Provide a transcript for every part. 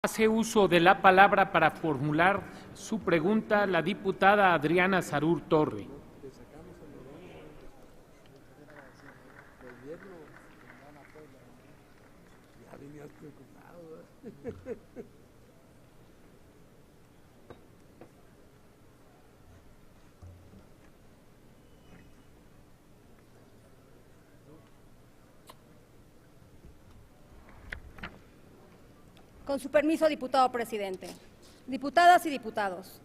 Hace uso de la palabra para formular su pregunta la diputada Adriana Sarur Torre. Con su permiso, diputado presidente. Diputadas y diputados,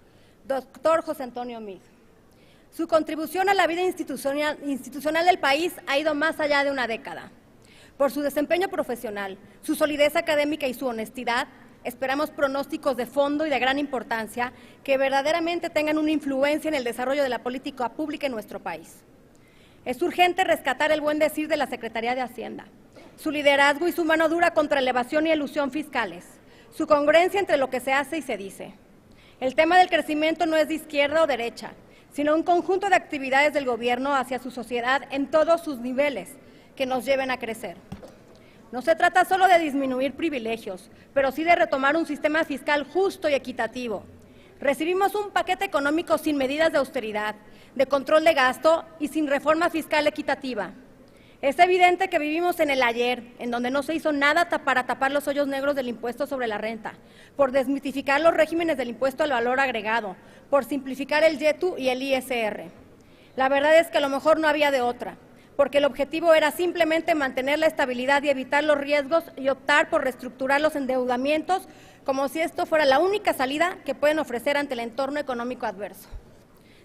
doctor José Antonio Meade. Su contribución a la vida institucional del país ha ido más allá de una década. Por su desempeño profesional, su solidez académica y su honestidad, esperamos pronósticos de fondo y de gran importancia que verdaderamente tengan una influencia en el desarrollo de la política pública en nuestro país. Es urgente rescatar el buen decir de la Secretaría de Hacienda, su liderazgo y su mano dura contra la evasión y elusión fiscales, su congruencia entre lo que se hace y se dice. El tema del crecimiento no es de izquierda o derecha, sino un conjunto de actividades del Gobierno hacia su sociedad en todos sus niveles que nos lleven a crecer. No se trata solo de disminuir privilegios, pero sí de retomar un sistema fiscal justo y equitativo. Recibimos un paquete económico sin medidas de austeridad, de control de gasto y sin reforma fiscal equitativa. Es evidente que vivimos en el ayer, en donde no se hizo nada para tapar los hoyos negros del impuesto sobre la renta, por desmitificar los regímenes del impuesto al valor agregado, por simplificar el YETU y el ISR. La verdad es que a lo mejor no había de otra, porque el objetivo era simplemente mantener la estabilidad y evitar los riesgos y optar por reestructurar los endeudamientos como si esto fuera la única salida que pueden ofrecer ante el entorno económico adverso.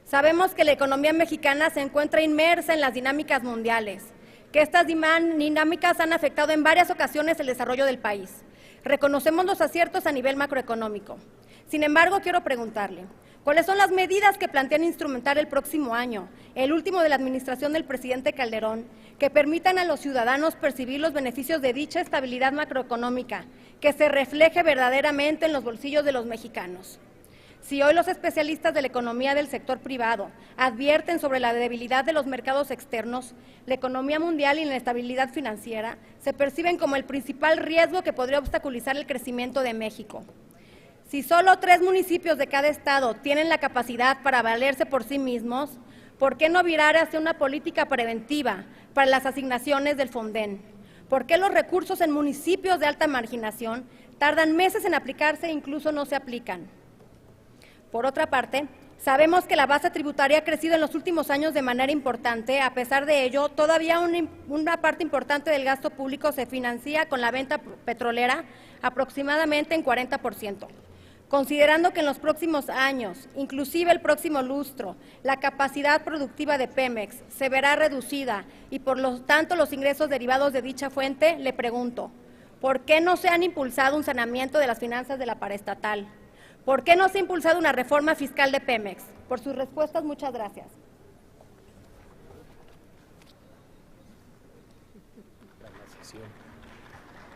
Sabemos que la economía mexicana se encuentra inmersa en las dinámicas mundiales, que estas dinámicas han afectado en varias ocasiones el desarrollo del país. Reconocemos los aciertos a nivel macroeconómico. Sin embargo, quiero preguntarle, ¿cuáles son las medidas que plantean instrumentar el próximo año, el último de la administración del presidente Calderón, que permitan a los ciudadanos percibir los beneficios de dicha estabilidad macroeconómica, que se refleje verdaderamente en los bolsillos de los mexicanos? Si hoy los especialistas de la economía del sector privado advierten sobre la debilidad de los mercados externos, la economía mundial y la inestabilidad financiera se perciben como el principal riesgo que podría obstaculizar el crecimiento de México. Si solo 3 municipios de cada estado tienen la capacidad para valerse por sí mismos, ¿por qué no virar hacia una política preventiva para las asignaciones del Fonden? ¿Por qué los recursos en municipios de alta marginación tardan meses en aplicarse e incluso no se aplican? Por otra parte, sabemos que la base tributaria ha crecido en los últimos años de manera importante. A pesar de ello, todavía una parte importante del gasto público se financia con la venta petrolera, aproximadamente en 40%. Considerando que en los próximos años, inclusive el próximo lustro, la capacidad productiva de Pemex se verá reducida y por lo tanto los ingresos derivados de dicha fuente, le pregunto, ¿por qué no se han impulsado un saneamiento de las finanzas de la paraestatal? ¿Por qué no se ha impulsado una reforma fiscal de Pemex? Por sus respuestas, muchas gracias.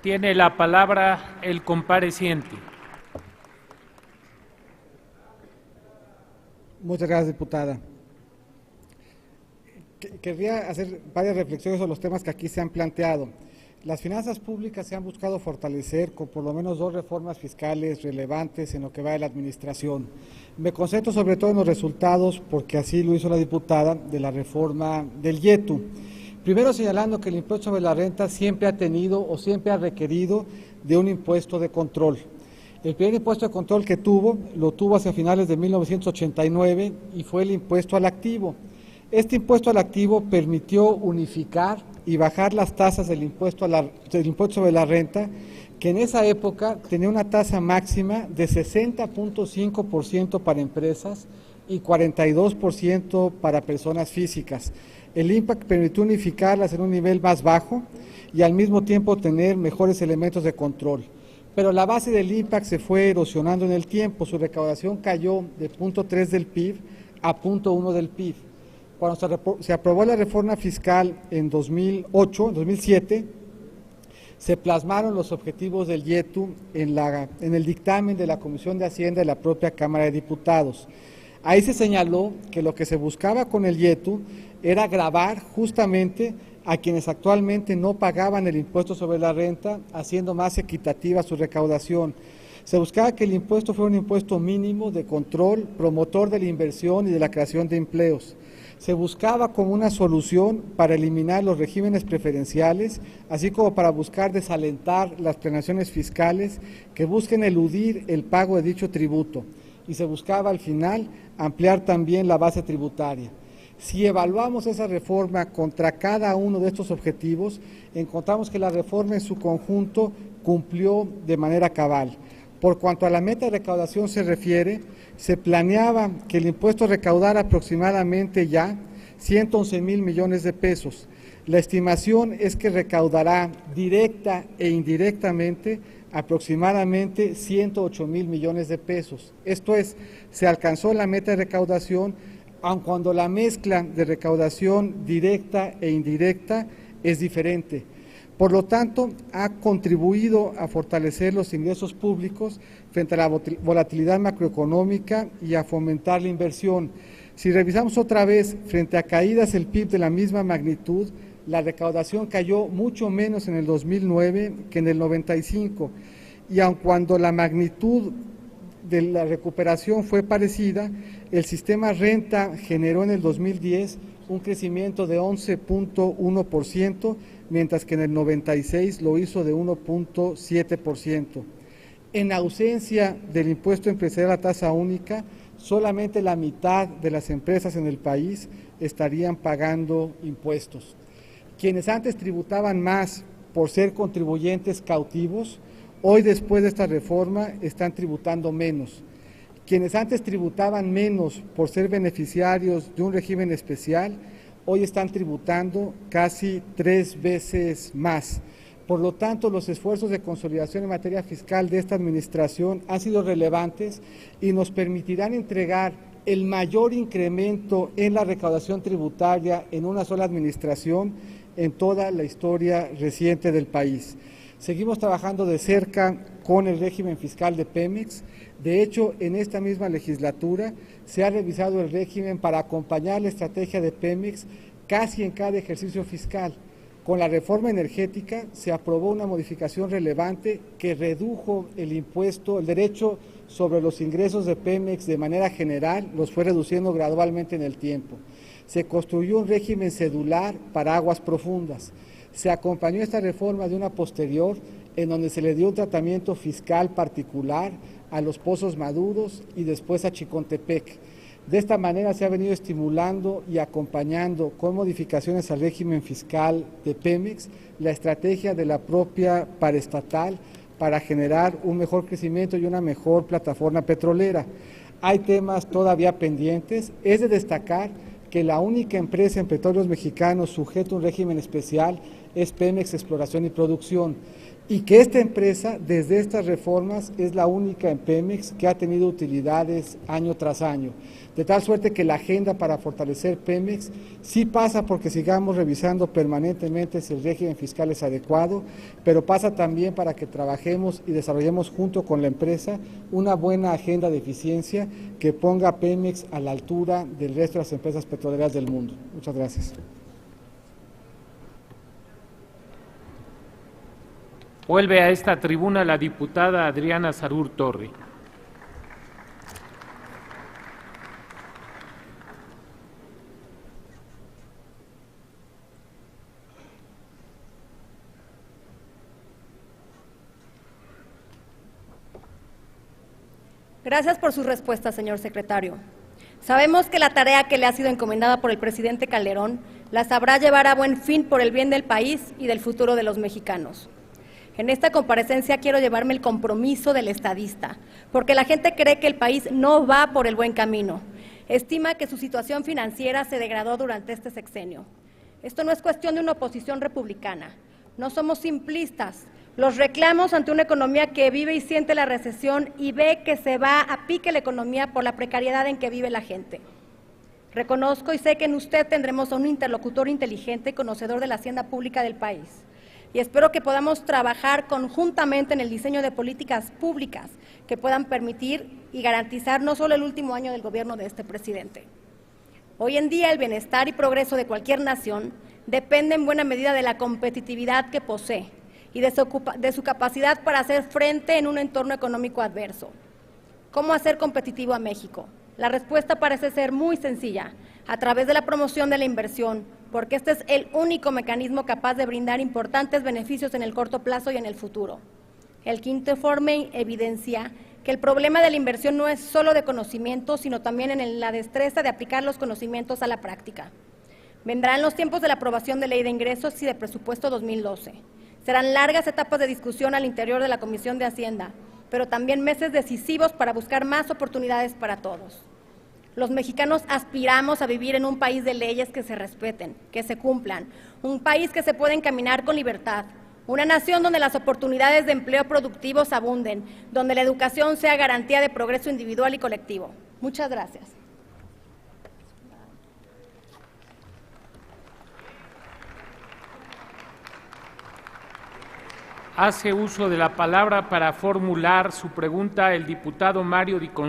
Tiene la palabra el compareciente. Muchas gracias, diputada. Querría hacer varias reflexiones sobre los temas que aquí se han planteado. Las finanzas públicas se han buscado fortalecer con por lo menos 2 reformas fiscales relevantes en lo que va de la administración. Me concentro sobre todo en los resultados, porque así lo hizo la diputada, de la reforma del YETU. Primero señalando que el impuesto sobre la renta siempre ha tenido o siempre ha requerido de un impuesto de control. El primer impuesto de control que lo tuvo hacia finales de 1989 y fue el impuesto al activo. Este impuesto al activo permitió unificar y bajar las tasas del impuesto sobre la renta, que en esa época tenía una tasa máxima de 60.5% para empresas y 42% para personas físicas. El IMPAC permitió unificarlas en un nivel más bajo y al mismo tiempo tener mejores elementos de control. Pero la base del IMPAC se fue erosionando en el tiempo, su recaudación cayó de 0.3 del PIB a 0.1 del PIB. Cuando se aprobó la reforma fiscal en 2007, se plasmaron los objetivos del YETU en el dictamen de la Comisión de Hacienda de la propia Cámara de Diputados. Ahí se señaló que lo que se buscaba con el YETU era gravar justamente a quienes actualmente no pagaban el impuesto sobre la renta, haciendo más equitativa su recaudación. Se buscaba que el impuesto fuera un impuesto mínimo de control, promotor de la inversión y de la creación de empleos. Se buscaba como una solución para eliminar los regímenes preferenciales, así como para buscar desalentar las planeaciones fiscales que busquen eludir el pago de dicho tributo. Y se buscaba al final ampliar también la base tributaria. Si evaluamos esa reforma contra cada uno de estos objetivos, encontramos que la reforma en su conjunto cumplió de manera cabal. Por cuanto a la meta de recaudación se refiere, se planeaba que el impuesto recaudara aproximadamente ya 111,000 millones de pesos. La estimación es que recaudará directa e indirectamente aproximadamente 108,000 millones de pesos. Esto es, se alcanzó la meta de recaudación, aun cuando la mezcla de recaudación directa e indirecta es diferente. Por lo tanto, ha contribuido a fortalecer los ingresos públicos frente a la volatilidad macroeconómica y a fomentar la inversión. Si revisamos otra vez, frente a caídas del PIB de la misma magnitud, la recaudación cayó mucho menos en el 2009 que en el 95, y aun cuando la magnitud de la recuperación fue parecida, el sistema renta generó en el 2010 un crecimiento de 11.1%, mientras que en el 96 lo hizo de 1.7%. En ausencia del impuesto empresarial a tasa única, solamente la mitad de las empresas en el país estarían pagando impuestos. Quienes antes tributaban más por ser contribuyentes cautivos, hoy después de esta reforma están tributando menos. Quienes antes tributaban menos por ser beneficiarios de un régimen especial, hoy están tributando casi 3 veces más. Por lo tanto, los esfuerzos de consolidación en materia fiscal de esta administración han sido relevantes y nos permitirán entregar el mayor incremento en la recaudación tributaria en una sola administración en toda la historia reciente del país. Seguimos trabajando de cerca con el régimen fiscal de Pemex. De hecho, en esta misma legislatura se ha revisado el régimen para acompañar la estrategia de Pemex casi en cada ejercicio fiscal. Con la reforma energética se aprobó una modificación relevante que redujo el impuesto, el derecho sobre los ingresos de Pemex de manera general, los fue reduciendo gradualmente en el tiempo. Se construyó un régimen cedular para aguas profundas. Se acompañó esta reforma de una posterior en donde se le dio un tratamiento fiscal particular a los pozos maduros y después a Chicontepec. De esta manera se ha venido estimulando y acompañando con modificaciones al régimen fiscal de Pemex la estrategia de la propia paraestatal para generar un mejor crecimiento y una mejor plataforma petrolera. Hay temas todavía pendientes. Es de destacar que la única empresa en petróleos mexicanos sujeta a un régimen especial es Pemex Exploración y Producción, y que esta empresa, desde estas reformas, es la única en Pemex que ha tenido utilidades año tras año. De tal suerte que la agenda para fortalecer Pemex sí pasa porque sigamos revisando permanentemente si el régimen fiscal es adecuado, pero pasa también para que trabajemos y desarrollemos junto con la empresa una buena agenda de eficiencia que ponga a Pemex a la altura del resto de las empresas petroleras del mundo. Muchas gracias. Vuelve a esta tribuna la diputada Adriana Sarur Torri. Gracias por su respuesta, señor secretario. Sabemos que la tarea que le ha sido encomendada por el presidente Calderón la sabrá llevar a buen fin por el bien del país y del futuro de los mexicanos. En esta comparecencia quiero llevarme el compromiso del estadista, porque la gente cree que el país no va por el buen camino. Estima que su situación financiera se degradó durante este sexenio. Esto no es cuestión de una oposición republicana. No somos simplistas. Los reclamos ante una economía que vive y siente la recesión y ve que se va a pique la economía por la precariedad en que vive la gente. Reconozco y sé que en usted tendremos a un interlocutor inteligente y conocedor de la hacienda pública del país. Y espero que podamos trabajar conjuntamente en el diseño de políticas públicas que puedan permitir y garantizar no solo el último año del gobierno de este presidente. Hoy en día el bienestar y progreso de cualquier nación depende en buena medida de la competitividad que posee, y de su capacidad para hacer frente en un entorno económico adverso. ¿Cómo hacer competitivo a México? La respuesta parece ser muy sencilla, a través de la promoción de la inversión, porque este es el único mecanismo capaz de brindar importantes beneficios en el corto plazo y en el futuro. El quinto informe evidencia que el problema de la inversión no es solo de conocimiento, sino también en la destreza de aplicar los conocimientos a la práctica. Vendrán los tiempos de la aprobación de Ley de Ingresos y de Presupuesto 2012. Serán largas etapas de discusión al interior de la Comisión de Hacienda, pero también meses decisivos para buscar más oportunidades para todos. Los mexicanos aspiramos a vivir en un país de leyes que se respeten, que se cumplan, un país que se pueda encaminar con libertad, una nación donde las oportunidades de empleo productivos abunden, donde la educación sea garantía de progreso individual y colectivo. Muchas gracias. Hace uso de la palabra para formular su pregunta el diputado Mario Di Consuelo.